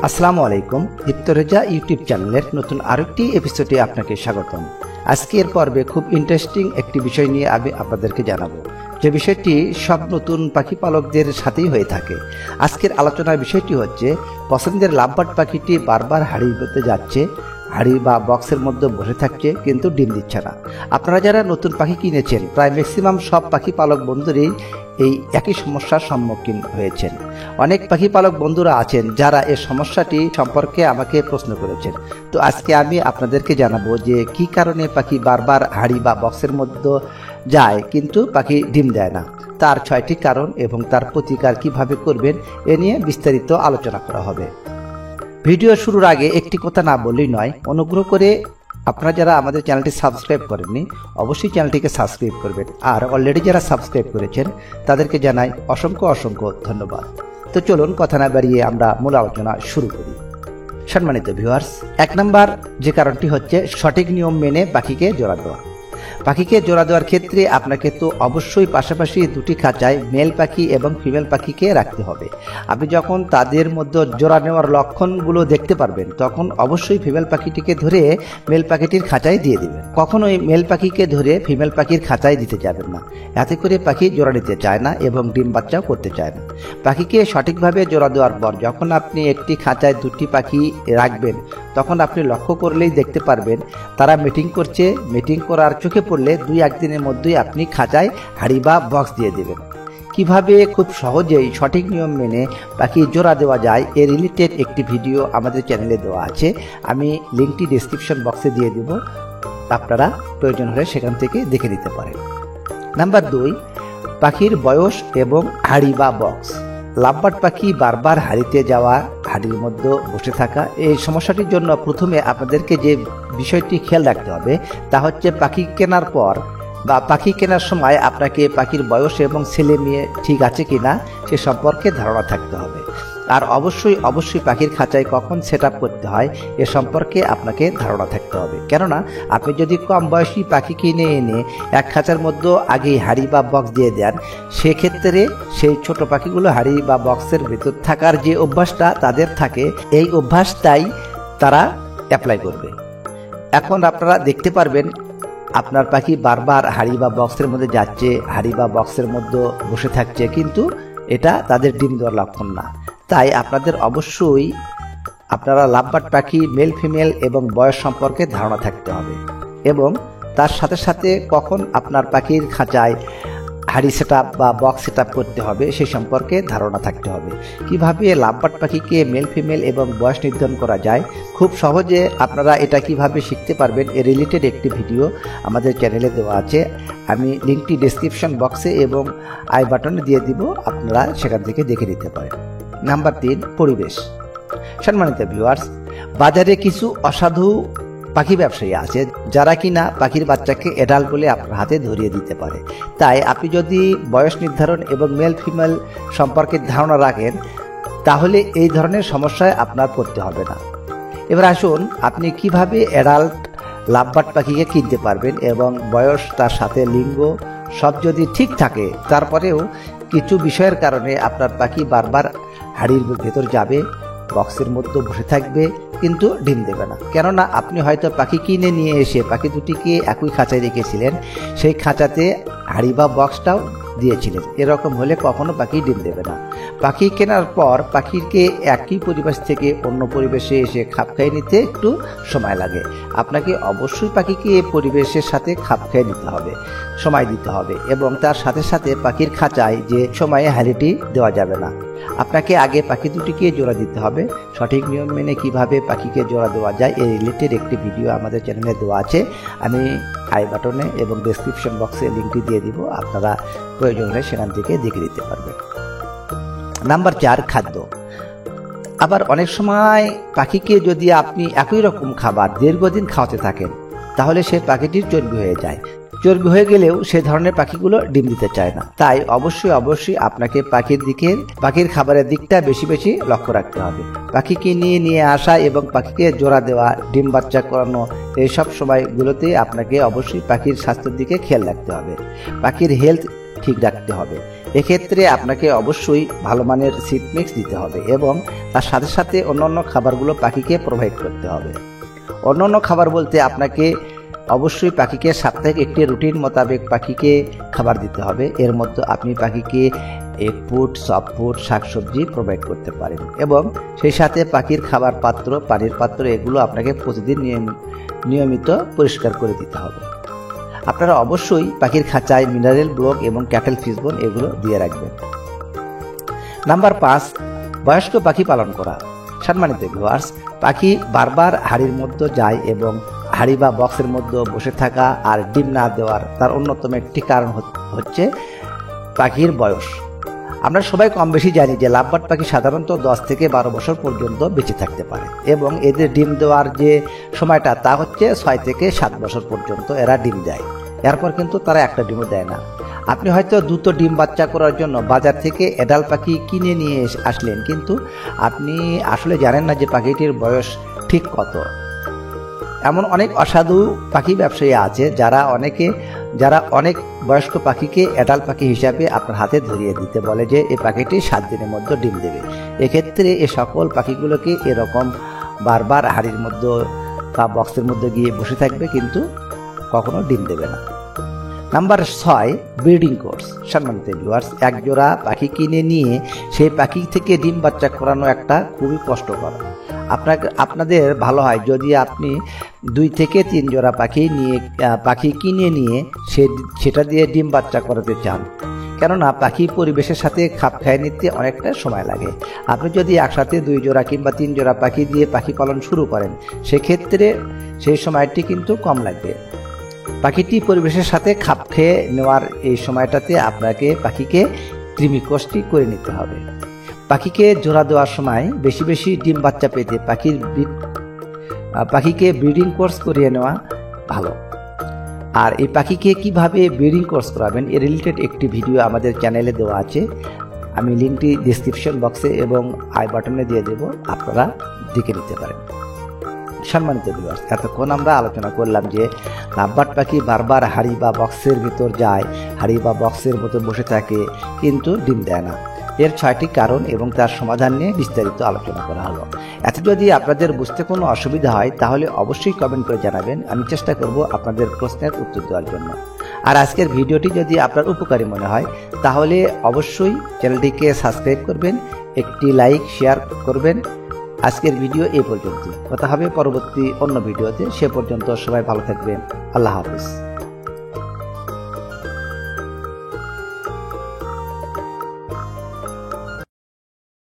আসসালামু আলাইকুম। দীপ্তরেজা ইউটিউব চ্যানেলের নতুন আরেকটি এপিসোডে আপনাকে স্বাগতম। আজকের পর্বে খুব ইন্টারেস্টিং একটি বিষয় নিয়ে আমি আপনাদেরকে জানাবো, যে বিষয়টি সব নতুন পাখি পালকদের সাথেই হয়ে থাকে। আজকের আলোচনার বিষয়টি হচ্ছে, পছন্দের লাভবার্ড পাখিটি বারবার হারিয়ে ফেলতে যাচ্ছে, হাড়ি বা বক্সের মধ্যে বসে থাকছে কিন্তু ডিম দিচ্ছে না। আপনারা যারা নতুন পাখি কিনেছেন, প্রায় ম্যাক্সিমাম সব পাখি পালক বন্ধুরাই এই একই সমস্যার সম্মুখীন হয়েছেন। অনেক পাখি পালক বন্ধুরা আছেন যারা এই সমস্যাটি সম্পর্কে আমাকে প্রশ্ন করেছেন। তো আজকে আমি আপনাদেরকে জানাবো যে কি কারণে পাখি বারবার হাড়ি বা বক্সের মধ্যে যায় কিন্তু পাখি ডিম দেয় না, তার 6টি কারণ এবং তার প্রতিকার কিভাবে করবেন এ নিয়ে বিস্তারিত আলোচনা করা হবে। ভিডিও শুরুর আগে একটি কথা না বললেই নয়, অনুগ্রহ করে আপনারা যারা আমাদের চ্যানেলটি সাবস্ক্রাইব করেননি অবশ্যই চ্যানেলটিকে সাবস্ক্রাইব করবেন, আর অলরেডি যারা সাবস্ক্রাইব করেছেন তাদেরকে জানাই অসংখ্য ধন্যবাদ। তো চলুন কথা না বাড়িয়ে আমরা মূল আলোচনা শুরু করি। সম্মানিত ভিউয়ার্স, 1 নম্বর যে কারণটি হচ্ছে সঠিক নিয়ম মেনে পাখিকে জোড়া দেওয়া। পাখিকে জোড়া দেওয়ার ক্ষেত্রে আপনাকে তো অবশ্যই পাশাপাশি দুটি খাঁচায় মেল পাখি এবং ফিমেল পাখিকে রাখতে হবে। আপনি যখন তাদের মধ্যে জোড়া নেওয়ার লক্ষণগুলো দেখতে পারবেন তখন অবশ্যই ফিমেল পাখিটিকে ধরে মেল পাখিটির খাঁচায় দিয়ে দিবেন। কখনোই মেল পাখিকে ধরে ফিমেল পাখির খাঁচায় দিতে যাবেন না, এতে করে পাখি জোড়া নিতে চায় না এবং ডিম বাচ্চাও করতে চায় না। পাখিকে সঠিকভাবে জোড়া দেওয়ার পর যখন আপনি একটি খাঁচায় দুটি পাখি রাখবেন তখন আপনি লক্ষ্য করলেই দেখতে পারবেন তারা মিটিং করছে। মিটিং করার চোখে পড়লে 2-1 দিনের মধ্যেই আপনি খাঁচায় হাড়ি বা বক্স দিয়ে দেবেন। কিভাবে খুব সহজেই সঠিক নিয়ম মেনে পাখি জোড়া দেওয়া যায় এ রিলেটেড একটি ভিডিও আমাদের চ্যানেলে দেওয়া আছে, আমি লিঙ্কটি ডেসক্রিপশন বক্সে দিয়ে দেব, আপনারা প্রয়োজন হলে সেখান থেকে দেখে নিতে পারেন। নাম্বার 2, পাখির বয়স এবং হাড়ি বা বক্স। লাভবার্ড পাখি বারবার হারিতে যাওয়া, হাড়ির মধ্যে বসে থাকা, এই সমস্যাটির জন্য প্রথমে আপনাদেরকে যে বিষয়টি খেয়াল রাখতে হবে তা হচ্ছে পাখি কেনার পর বা পাখি কেনার সময় আপনাকে পাখির বয়স এবং ছেলে মেয়ে ঠিক আছে কিনা সে সম্পর্কে ধারণা থাকতে হবে। আর অবশ্যই পাখির খাঁচায় কখন সেট আপ করতে হয় এ সম্পর্কে আপনাকে ধারণা থাকতে হবে। কেননা আপনি যদি কম বয়সী পাখি কিনে এনে এক খাঁচার মধ্যে আগেই হাড়ি বা বক্স দিয়ে দেন, সেক্ষেত্রে সেই ছোট পাখিগুলো হাড়ি বা বক্সের ভেতর থাকার যে অভ্যাসটা তাদের থাকে, এই অভ্যাসটাই তারা অ্যাপ্লাই করবে। এখন আপনারা দেখতে পারবেন আপনার পাখি বারবার হাড়ি বা বক্সের মধ্যে যাচ্ছে, হাড়ি বা বক্সের মধ্যে বসে থাকছে, কিন্তু এটা তাদের ডিম দেওয়ার লক্ষণ না। তাই আপনাদের অবশ্যই আপনারা লাভবার্ড পাখি মেল ফিমেল এবং বয়স সম্পর্কে ধারণা থাকতে হবে এবং তার সাথে সাথে কখন আপনার পাখির খাঁচায় হাড়ি সেট আপ বা বক্স সেট আপ করতে হবে সেই সম্পর্কে ধারণা থাকতে হবে। কিভাবে লাভবার্ড পাখিকে মেল ফিমেল এবং বয়স নির্ধারণ করা যায় খুব সহজে আপনারা এটা কিভাবে শিখতে পারবেন এ রিলেটেড একটি ভিডিও আমাদের চ্যানেলে দেওয়া আছে, আমি লিঙ্কটি ডেসক্রিপশন বক্সে এবং আই বাটনে দিয়ে দিব, আপনারা সেখান থেকে দেখে নিতে পারেন। নাম্বার 3, পরিবেশ। সম্মানিত ভিউয়ার্স, বাজারে কিছু অসাধু পাখি ব্যবসায়ী আছে যারা কিনা পাখির বাচ্চাকে অ্যাডাল্ট বলে আপনার হাতে ধরিয়ে দিতে পারে। তাই আপনি যদি বয়স নির্ধারণ এবং মেল ফিমেল সম্পর্কে ধারণা রাখেন তাহলে এই ধরনের সমস্যায় আপনার পড়তে হবে না। এবার আসুন আপনি কিভাবে অ্যাডাল্ট লাভবার্ড পাখিকে কিনতে পারবেন এবং বয়স, তার সাথে লিঙ্গ সব যদি ঠিক থাকে, তারপরেও কিছু বিষয়ের কারণে আপনার পাখি বারবার হাড়ির ভেতর যাবে, বক্সের মধ্যে বসে থাকবে কিন্তু ডিম দেবে না। কেননা আপনি হয়তো পাখি কিনে নিয়ে এসে পাখি দুটিকে একই খাঁচায় রেখেছিলেন, সেই খাঁচাতে হাড়ি বা বক্সটাও দিয়েছিলেন। এরকম হলে কখনো পাখি ডিম দেবে না। পাখি কেনার পর পাখিকে একই পরিবেশ থেকে অন্য পরিবেশে এসে খাপ খাইয়ে নিতে একটু সময় লাগে। আপনাকে অবশ্যই পাখিকে পরিবেশের সাথে খাপ খাইয়ে নিতে হবে, সময় দিতে হবে এবং তার সাথে সাথে পাখির খাঁচায় যে সময়ে হাড়িটি দেওয়া যাবে না। আপনাকে আগে পাখি দুটিকে জোড়া দিতে হবে। সঠিক নিয়ম মেনে কিভাবে পাখিকে জোড়া দেওয়া যায় এই রিলেটেড একটি ভিডিও আমাদের চ্যানেলে দেওয়া আছে, আমি আই বাটনে এবং ডেসক্রিপশন বক্সে লিঙ্কটি দিয়ে দিব, আপনারা প্রয়োজন হলে সেখান থেকে দেখে দিতে পারবেন। নাম্বার 4, খাদ্য। আবার অনেক সময় পাখিকে যদি আপনি একই রকম খাবার দীর্ঘদিন খাওয়াতে থাকেন তাহলে সে পাখিটির চর্বি হয়ে যায়। চর্বি হয়ে গেলেও সে ধরনের পাখিগুলো ডিম দিতে চায় না। তাই অবশ্যই আপনাকে পাখির খাবারের দিকটা বেশি লক্ষ্য রাখতে হবে। পাখিকে নিয়ে আসা এবং পাখিকে জোড়া দেওয়া, ডিম বাচ্চা করানো, এইসব সময়গুলোতে আপনাকে অবশ্যই পাখির স্বাস্থ্যের দিকে খেয়াল রাখতে হবে। পাখির হেলথ ঠিক রাখতে হবে। এক্ষেত্রে আপনাকে অবশ্যই ভালো মানের সিড মিক্স দিতে হবে এবং তার সাথে সাথে অন্যান্য খাবারগুলো পাখিকে প্রোভাইড করতে হবে। অন্যান্য খাবার বলতে আপনাকে অবশ্যই পাখিকে সাপ্তাহিক একটি রুটিন মোতাবেক পাখিকে খাবার দিতে হবে। এর মধ্যে আপনি পাখিকে এগ ফুড, সফট ফুড, শাকসবজি প্রোভাইড করতে পারেন এবং সেই সাথে পাখির খাবার পাত্র, পানির পাত্র এগুলো আপনাকে প্রতিদিন নিয়মিত পরিষ্কার করে দিতে হবে। আপনারা অবশ্যই পাখির খাঁচায় মিনারেল ব্লক এবং ক্যাটেল ফিশবোন এগুলো দিয়ে রাখবেন। নাম্বার 5, বয়স্ক পাখি পালন করা। সম্মানিত ভিউয়ার্স, পাখি বারবার হাড়ির মধ্যে যায় এবং হাড়ি বা বক্সের মধ্যে বসে থাকা আর ডিম না দেওয়ার তার অন্যতম একটি কারণ হচ্ছে পাখির বয়স। আমরা সবাই কম বেশি জানি যে লাভবার্ড পাখি সাধারণত 10 থেকে 12 বছর পর্যন্ত বেঁচে থাকতে পারে এবং এদের ডিম দেওয়ার যে সময়টা তা হচ্ছে 6 থেকে 7 বছর পর্যন্ত এরা ডিম দেয়। এরপর কিন্তু তারা একটা ডিমও দেয় না। আপনি হয়তো দ্রুত ডিম বাচ্চা করার জন্য বাজার থেকে অ্যাডাল্ট পাখি কিনে নিয়ে আসলেন, কিন্তু আপনি আসলে জানেন না যে পাখিটির বয়স ঠিক কত। এমন অনেক অসাধু পাখি ব্যবসায়ী আছে যারা অনেক বয়স্ক পাখিকে অ্যাডাল্ট পাখি হিসাবে আপনার হাতে ধরিয়ে দিতে বলে যে এই পাখিটি 7 দিনের মধ্যে ডিম দেবে। এক্ষেত্রে এ সকল পাখিগুলোকে এরকম বারবার হাড়ির মধ্যে বা বক্সের মধ্যে গিয়ে বসে থাকবে, কিন্তু কখনো ডিম দেবে না। Number 6, breeding course. সম্মানিত ভিউয়ার্স, এক জোড়া পাখি কিনে নিয়ে সেই পাখি থেকে ডিম বাচ্চা করানো একটা খুবই কষ্টকর। আপনাদের ভালো হয় যদি আপনি 2 থেকে 3 জোড়া পাখি কিনে নিয়ে সেটা দিয়ে ডিম বাচ্চা করাতে চান, কেননা পাখি পরিবেশের সাথে খাপ খাইয়ে নিতে অনেকটা সময় লাগে। আপনি যদি একসাথে 2 জোড়া কিংবা 3 জোড়া পাখি দিয়ে পাখি পালন শুরু করেন, সেক্ষেত্রে সেই সময়টি কিন্তু কম লাগবে। পাখিটি পরিবেশের সাথে খাপ খেয়ে নেওয়ার এই সময়টাতে আপনাকে পাখিকে কৃমি কোর্সটি করে নিতে হবে। পাখিকে জোড়া দেওয়ার সময় বেশি বেশি ডিম বাচ্চা পেতে পাখিকে ব্রিডিং কোর্স করিয়ে নেওয়া ভালো। আর এই পাখিকে কিভাবে ব্রিডিং কোর্স করাবেন এর রিলেটেড একটি ভিডিও আমাদের চ্যানেলে দেওয়া আছে। আমি লিঙ্কটি ডেসক্রিপশন বক্সে এবং আই বাটনে দিয়ে দেব, আপনারা দেখে নিতে পারেন। সম্মানিত ভিউয়ার্স, এতক্ষণ আমরা আলোচনা করলাম যে লাভবার্ড পাখি বারবার হাড়ি বা বক্সের ভিতর যায়, হাড়ি বা বক্সের মতো বসে থাকে কিন্তু ডিম দেয় না। এর 6টি কারণ এবং তার সমাধান নিয়ে বিস্তারিত আলোচনা করা হলো। এত যদি আপনাদের বুঝতে কোনো অসুবিধা হয় তাহলে অবশ্যই কমেন্ট করে জানাবেন, আমি চেষ্টা করব আপনাদের প্রশ্নের উত্তর দেওয়ার জন্য। আর আজকের ভিডিওটি যদি আপনার উপকারী মনে হয় তাহলে অবশ্যই চ্যানেলটিকে সাবস্ক্রাইব করবেন, একটি লাইক শেয়ার করবেন। আজকের ভিডিও এই পর্যন্ত, কথা হবে পরবর্তী অন্য ভিডিওতে। সে পর্যন্ত সবাই ভালো থাকবেন। আল্লাহ হাফেজ।